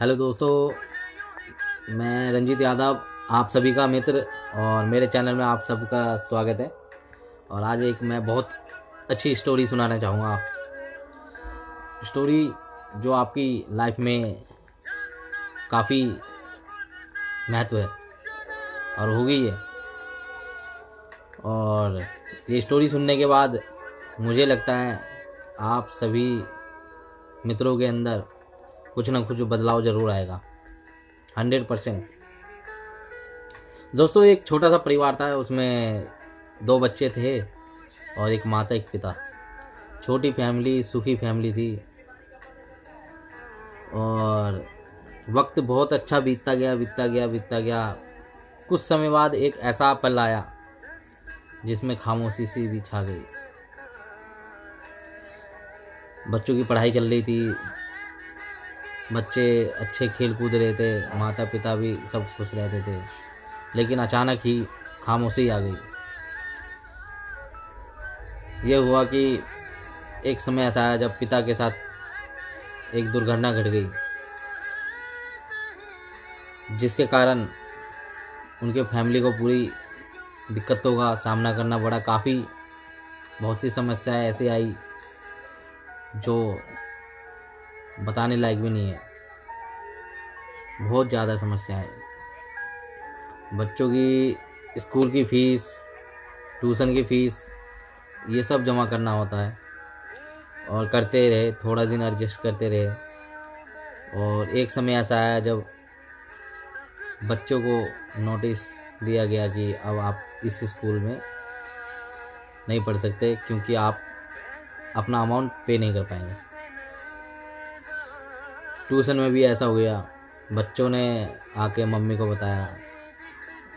Hello दोस्तों, मैं रंजीत यादव, आप सभी का मित्र, और मेरे चैनल में आप सबका स्वागत है। और आज एक मैं बहुत अच्छी स्टोरी सुनाना चाहूँगा। स्टोरी जो आपकी लाइफ में काफ़ी महत्व है और हो गई है। और ये स्टोरी सुनने के बाद मुझे लगता है आप सभी मित्रों के अंदर कुछ ना कुछ बदलाव ज़रूर आएगा, 100%। दोस्तों, एक छोटा सा परिवार था, उसमें 2 बच्चे थे और एक माता एक पिता। छोटी फैमिली, सुखी फैमिली थी। और वक्त बहुत अच्छा बीतता गया। कुछ समय बाद एक ऐसा पल आया जिसमें खामोशी सी भी छा गई। बच्चों की पढ़ाई चल रही थी, बच्चे अच्छे खेल कूद रहे थे, माता पिता भी सब खुश रहते थे। लेकिन अचानक ही खामोशी आ गई। ये हुआ कि एक समय ऐसा आया जब पिता के साथ एक दुर्घटना घट गई, जिसके कारण उनके फैमिली को पूरी दिक्कतों का सामना करना पड़ा। बहुत सी समस्याएं ऐसी आई जो बताने लायक भी नहीं है। बहुत ज़्यादा समस्याएं, बच्चों की स्कूल की फ़ीस, ट्यूशन की फ़ीस, ये सब जमा करना होता है। और करते रहे, थोड़ा दिन एडजस्ट करते रहे। और एक समय ऐसा आया जब बच्चों को नोटिस दिया गया कि अब आप इस स्कूल में नहीं पढ़ सकते, क्योंकि आप अपना अमाउंट पे नहीं कर पाएंगे। ट्यूशन में भी ऐसा हो गया। बच्चों ने आके मम्मी को बताया,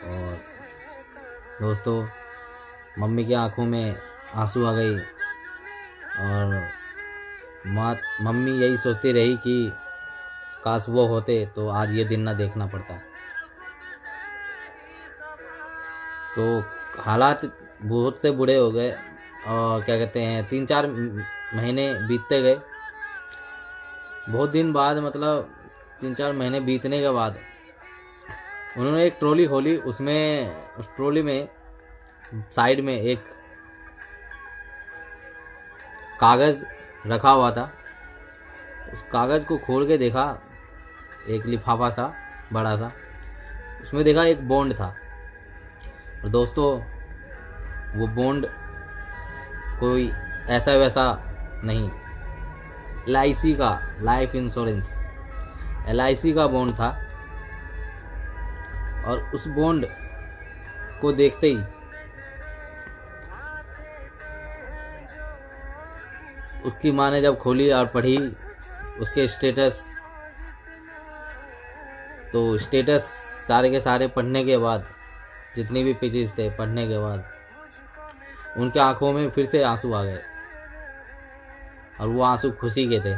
और दोस्तों, मम्मी की आंखों में आंसू आ गई। और मम्मी यही सोचती रही कि काश वो होते तो आज ये दिन ना देखना पड़ता। तो हालात बहुत से बुरे हो गए। और क्या कहते हैं, 3-4 महीने बीतते गए। बहुत दिन बाद, मतलब 3-4 महीने बीतने के बाद, उन्होंने एक ट्रॉली खोली। उस ट्रॉली में साइड में एक कागज़ रखा हुआ था। उस कागज़ को खोल के देखा, एक लिफाफा सा बड़ा सा। उसमें देखा एक बॉन्ड था। और दोस्तों, वो बॉन्ड कोई ऐसा वैसा नहीं, LIC का, लाइफ इंश्योरेंस, LIC का बॉन्ड था। और उस बॉन्ड को देखते ही उसकी माँ ने जब खोली और पढ़ी उसके स्टेटस, तो स्टेटस सारे के सारे पढ़ने के बाद, जितने भी पेजेस थे पढ़ने के बाद, उनके आंखों में फिर से आंसू आ गए। और वो आंसू खुशी के थे।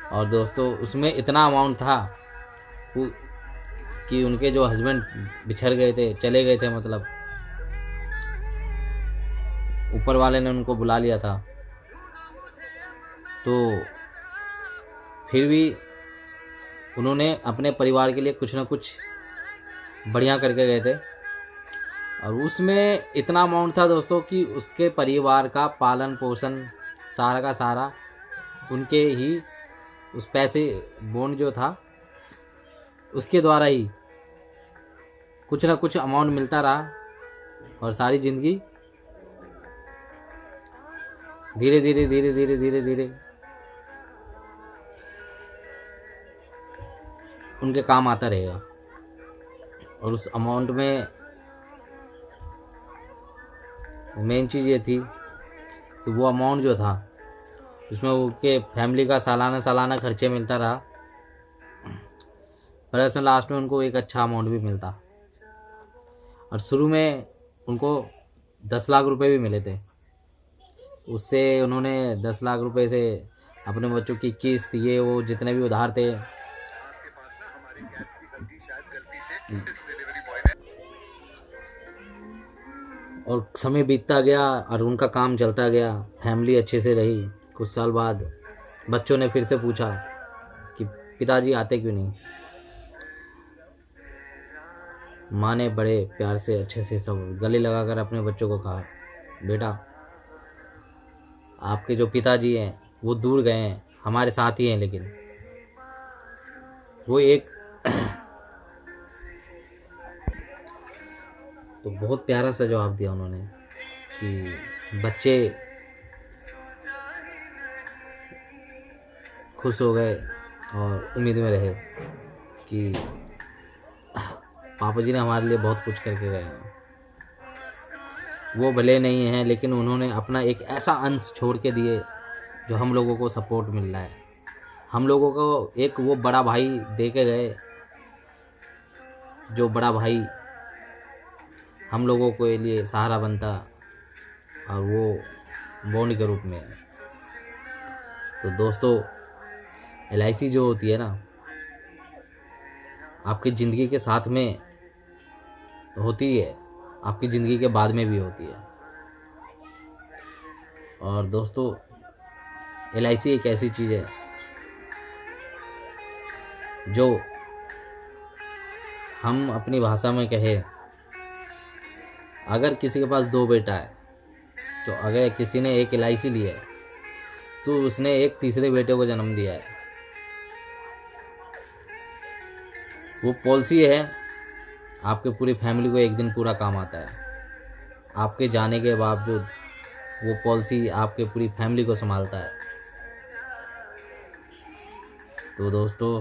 और दोस्तों, उसमें इतना अमाउंट था कि उनके जो हस्बैंड बिछड़ गए थे, चले गए थे, मतलब ऊपर वाले ने उनको बुला लिया था। तो फिर भी उन्होंने अपने परिवार के लिए कुछ ना कुछ बढ़िया करके गए थे। और उसमें इतना अमाउंट था दोस्तों कि उसके परिवार का पालन पोषण सारा का सारा उनके ही उस पैसे, बॉन्ड जो था उसके द्वारा ही कुछ ना कुछ अमाउंट मिलता रहा। और सारी ज़िंदगी धीरे धीरे उनके काम आता रहेगा। और उस अमाउंट में मेन चीज़ ये थी कि वो अमाउंट जो था उसमें उनके फैमिली का सालाना खर्चे मिलता रहा। पर ऐसे लास्ट में उनको एक अच्छा अमाउंट भी मिलता। और शुरू में उनको 10 लाख रुपए भी मिले थे। उससे उन्होंने 10 लाख रुपए से अपने बच्चों की किस्त, ये वो जितने भी उधार थे, और समय बीतता गया और उनका काम चलता गया। फैमिली अच्छे से रही। कुछ साल बाद बच्चों ने फिर से पूछा कि पिताजी आते क्यों नहीं। माँ ने बड़े प्यार से अच्छे से सब गले लगाकर अपने बच्चों को कहा, बेटा आपके जो पिताजी हैं वो दूर गए हैं, हमारे साथ ही हैं, लेकिन वो एक तो बहुत प्यारा सा जवाब दिया उन्होंने कि बच्चे खुश हो गए और उम्मीद में रहे कि पापा जी ने हमारे लिए बहुत कुछ करके गए हैं। वो भले नहीं हैं, लेकिन उन्होंने अपना एक ऐसा अंश छोड़ के दिए जो हम लोगों को सपोर्ट मिल रहा है। हम लोगों को एक वो बड़ा भाई दे के गए, जो बड़ा भाई हम लोगों के लिए सहारा बनता, और वो बॉन्ड के रूप में है। तो दोस्तों, LIC जो होती है ना, आपकी ज़िंदगी के साथ में होती है, आपकी ज़िंदगी के बाद में भी होती है। और दोस्तों, LIC एक ऐसी चीज़ है जो हम अपनी भाषा में कहें, अगर किसी के पास 2 बेटा है, तो अगर किसी ने एक LIC लिया है तो उसने एक तीसरे बेटे को जन्म दिया है। वो पॉलिसी है, आपके पूरी फैमिली को एक दिन पूरा काम आता है। आपके जाने के बावजूद वो पॉलिसी आपके पूरी फैमिली को संभालता है। तो दोस्तों,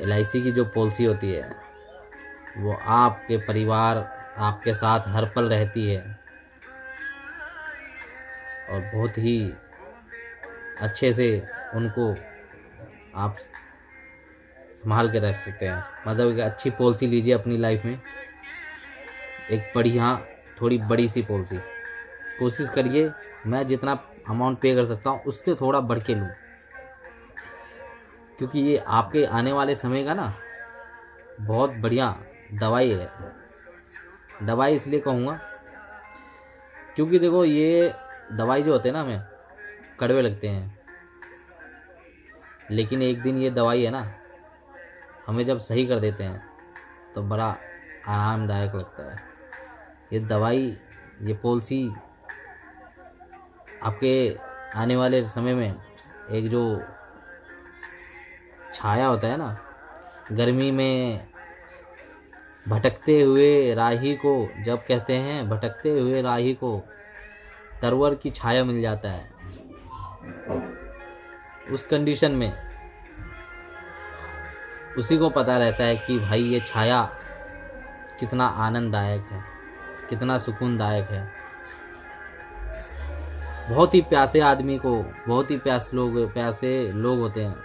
LIC की जो पॉलिसी होती है वो आपके परिवार, आपके साथ हर पल रहती है और बहुत ही अच्छे से उनको आप संभाल के रख सकते हैं। मतलब एक अच्छी पॉलिसी लीजिए अपनी लाइफ में, एक बढ़िया थोड़ी बड़ी सी पॉलिसी। कोशिश करिए मैं जितना अमाउंट पे कर सकता हूँ उससे थोड़ा बढ़ के लूँ, क्योंकि ये आपके आने वाले समय का ना बहुत बढ़िया दवाई है। दवाई इसलिए कहूँगा क्योंकि देखो, ये दवाई जो होते हैं ना, हमें कड़वे लगते हैं, लेकिन एक दिन ये दवाई है ना, हमें जब सही कर देते हैं तो बड़ा आरामदायक लगता है। ये दवाई, ये पॉलिसी आपके आने वाले समय में एक जो छाया होता है ना, गर्मी में भटकते हुए राही को, जब कहते हैं भटकते हुए राही को तरवर की छाया मिल जाता है, उस कंडीशन में उसी को पता रहता है कि भाई ये छाया कितना आनंददायक है, कितना सुकूनदायक है। बहुत ही प्यासे आदमी को, बहुत ही प्यासे लोग होते हैं,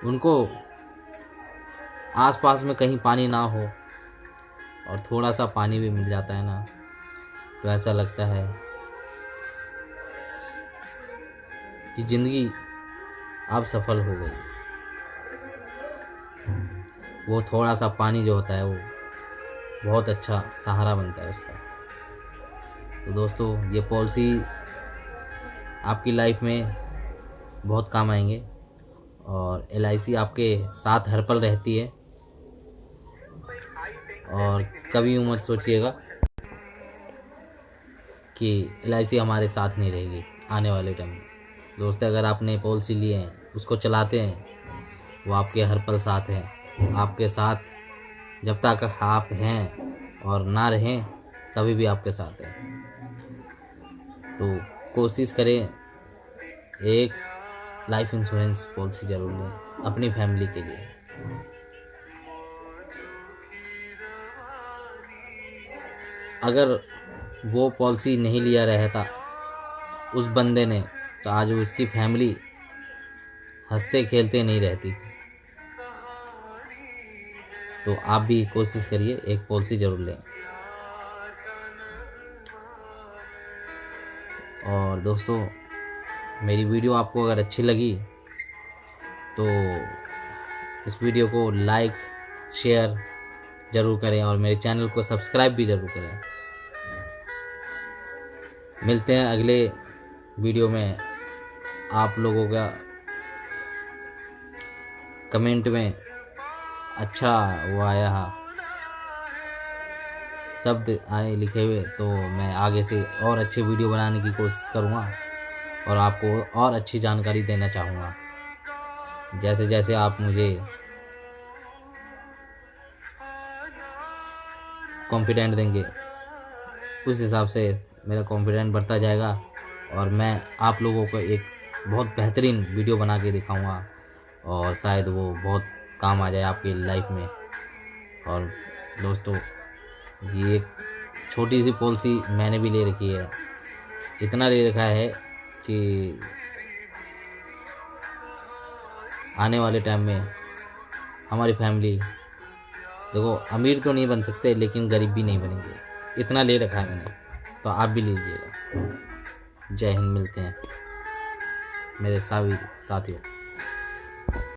उनको आसपास में कहीं पानी ना हो और थोड़ा सा पानी भी मिल जाता है ना, तो ऐसा लगता है कि ज़िंदगी अब सफल हो गई। वो थोड़ा सा पानी जो होता है वो बहुत अच्छा सहारा बनता है उसका। तो दोस्तों, ये पॉलिसी आपकी लाइफ में बहुत काम आएंगे और LIC आपके साथ हर पल रहती है। और कभी मत सोचिएगा कि LIC हमारे साथ नहीं रहेगी आने वाले टाइम में। दोस्तों, अगर आपने पॉलिसी लिए हैं, उसको चलाते हैं, वो आपके हर पल साथ हैं, आपके साथ जब तक आप हैं, और ना रहें कभी भी आपके साथ हैं। तो कोशिश करें एक लाइफ इंश्योरेंस पॉलिसी जरूर लें अपनी फैमिली के लिए। अगर वो पॉलिसी नहीं लिया रहता उस बंदे ने, तो आज उसकी फैमिली हंसते खेलते नहीं रहती। तो आप भी कोशिश करिए एक पॉलिसी जरूर लें। और दोस्तों, मेरी वीडियो आपको अगर अच्छी लगी तो इस वीडियो को लाइक शेयर ज़रूर करें और मेरे चैनल को सब्सक्राइब भी ज़रूर करें। मिलते हैं अगले वीडियो में। आप लोगों का कमेंट में अच्छा वो आया शब्द आए लिखे हुए, तो मैं आगे से और अच्छे वीडियो बनाने की कोशिश करूँगा और आपको और अच्छी जानकारी देना चाहूँगा। जैसे जैसे आप मुझे कॉन्फिडेंट देंगे उस हिसाब से मेरा कॉन्फिडेंट बढ़ता जाएगा और मैं आप लोगों को एक बहुत बेहतरीन वीडियो बना के दिखाऊंगा और शायद वो बहुत काम आ जाए आपकी लाइफ में। और दोस्तों, ये एक छोटी सी पॉलिसी मैंने भी ले रखी है। इतना ले रखा है कि आने वाले टाइम में हमारी फैमिली, देखो अमीर तो नहीं बन सकते लेकिन गरीब भी नहीं बनेंगे, इतना ले रखा है मैंने, तो आप भी लीजिएगा। जय हिंद, मिलते हैं मेरे साथियों।